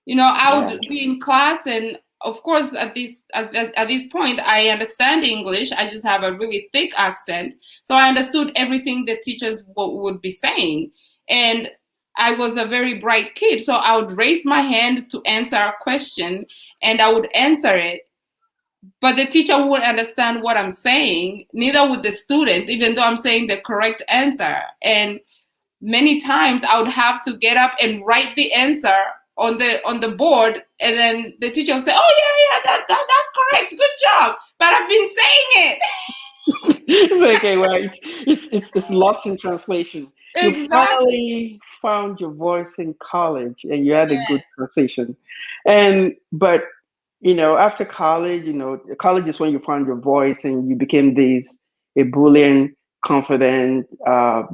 I Yeah. would be in class, and of course at this point I understand English. I just have a really thick accent, so I understood everything the teachers would be saying. And I was a very bright kid, so I would raise my hand to answer a question, and I would answer it, but the teacher wouldn't understand what I'm saying, neither would the students, even though I'm saying the correct answer. And many times I would have to get up and write the answer on the board, and then the teacher would say, "Oh yeah, yeah, that's correct, good job." But I've been saying it. It's okay, well, it's lost in translation. You Exactly. finally found your voice in college, and you had a good Yes. transition. But after college, college is when you found your voice and you became this a brilliant, confident,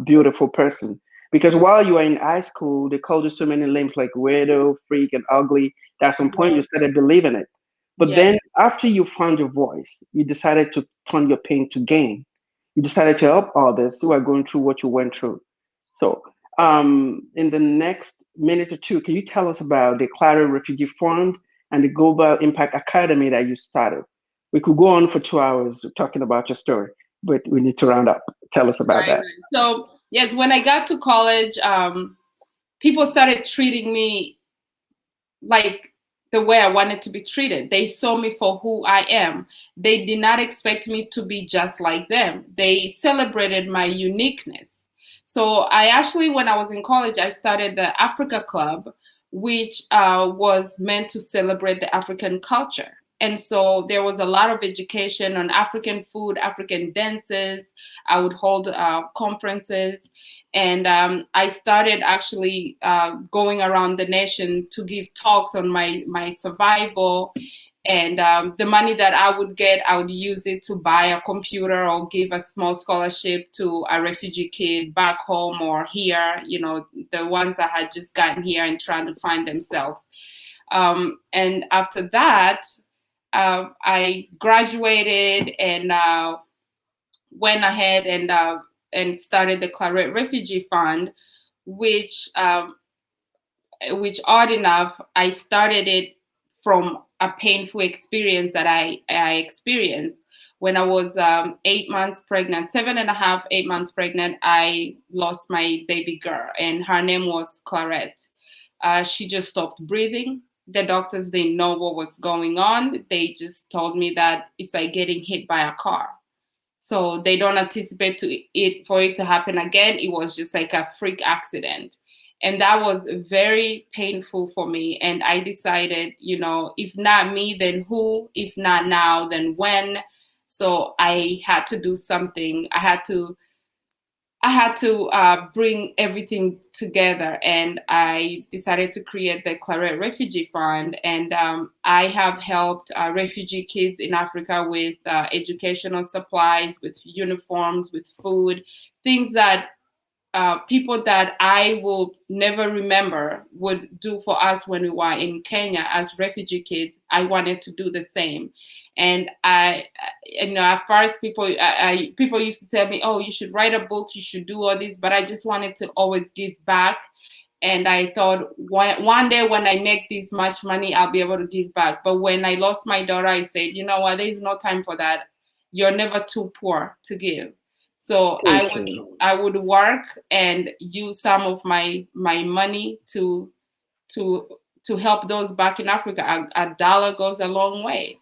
beautiful person. Because while you were in high school, they called you so many names like weirdo, freak, and ugly. That at some point you Yes. started believing it. But Yes. then after you found your voice, you decided to turn your pain to gain. You decided to help others who are going through what you went through. So, in the next minute or two, can you tell us about the Clarette Refugee Fund and the Global Impact Academy that you started? We could go on for 2 hours talking about your story, but we need to round up. Tell us about Right. that. Right. So yes, when I got to college, people started treating me like the way I wanted to be treated. They saw me for who I am. They did not expect me to be just like them. They celebrated my uniqueness. So I actually, when I was in college, I started the Africa Club, which was meant to celebrate the African culture. And so there was a lot of education on African food, African dances. I would hold conferences. And I started actually going around the nation to give talks on my survival, and the money that I would get, I would use it to buy a computer or give a small scholarship to a refugee kid back home or here, the ones that had just gotten here and trying to find themselves. And after that, I graduated and went ahead and started the Clarette Refugee Fund, which odd enough, I started it from a painful experience that I experienced when I was 8 months pregnant, 7.5, 8 months pregnant. I lost my baby girl, and her name was Clarette. She just stopped breathing. The doctors didn't know what was going on. They just told me that it's like getting hit by a car. So they don't anticipate for it to happen again. It was just like a freak accident. And that was very painful for me. And I decided, if not me, then who? If not now, then when? So I had to do something. I had to bring everything together, and I decided to create the Clarette Refugee Fund. And I have helped refugee kids in Africa with educational supplies, with uniforms, with food, things that people that I will never remember would do for us when we were in Kenya as refugee kids. I wanted to do the same. And at first people used to tell me, oh, you should write a book, you should do all this, but I just wanted to always give back. And I thought one day when I make this much money, I'll be able to give back. But when I lost my daughter, I said, you know what, there is no time for that. You're never too poor to give. So Thank you. I would work and use some of my money to to help those back in Africa. A dollar goes a long way.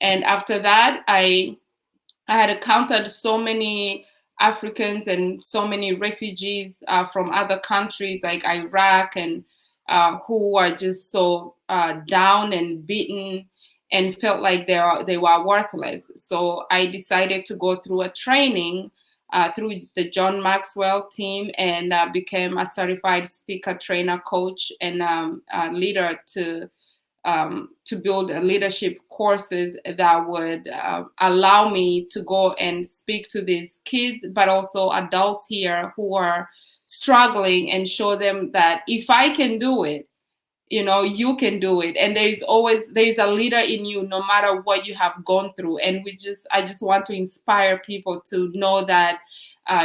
And after that, I had encountered so many Africans and so many refugees from other countries like Iraq, and who were just so down and beaten and felt like they were worthless. So I decided to go through a training through the John Maxwell team, and became a certified speaker, trainer, coach, and leader to build leadership courses that would allow me to go and speak to these kids, but also adults here who are struggling, and show them that if I can do it, you can do it. And there is a leader in you, no matter what you have gone through. And I just want to inspire people to know that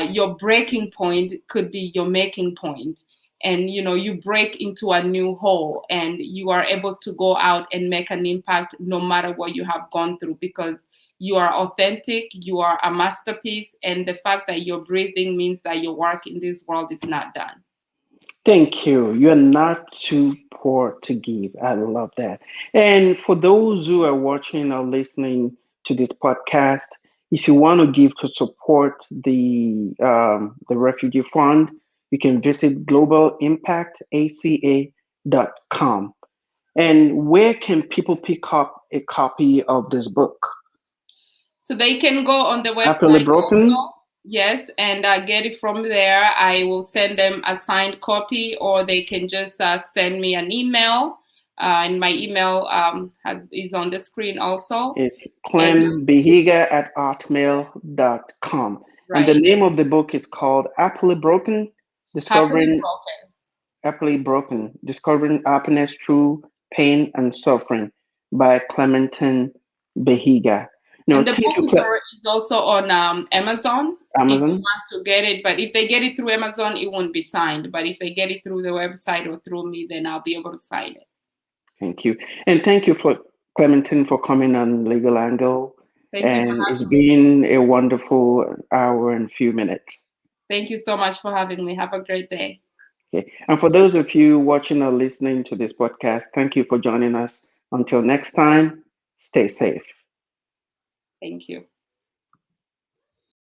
your breaking point could be your making point. And you break into a new hole, and you are able to go out and make an impact no matter what you have gone through, because you are authentic, you are a masterpiece, and the fact that you're breathing means that your work in this world is not done. Thank you. You're not too poor to give. I love that. And for those who are watching or listening to this podcast, if you want to give to support the Refugee Fund, you can visit globalimpactaca.com. And where can people pick up a copy of this book? So they can go on the Happily website Broken? also, yes, and get it from there. I will send them a signed copy, or they can just send me an email. And my email is on the screen also. It's And clembihiga at hotmail.com. And the right, name of the book is called Happily Broken, happily Discovering broken. Happily Broken, Discovering Happiness Through Pain and Suffering by Clementine Bihiga. No, And the thank book you, is also on Amazon if you Amazon. want to get it. But if they get it through Amazon, it won't be signed. But if they get it through the website or through me, then I'll be able to sign it. Thank you. And thank you for Clementine for coming on Legal Angle. Thank you for And it's having me. been a wonderful hour and few minutes. Thank you so much for having me. Have a great day. Okay. And for those of you watching or listening to this podcast, thank you for joining us. Until next time, stay safe. Thank you.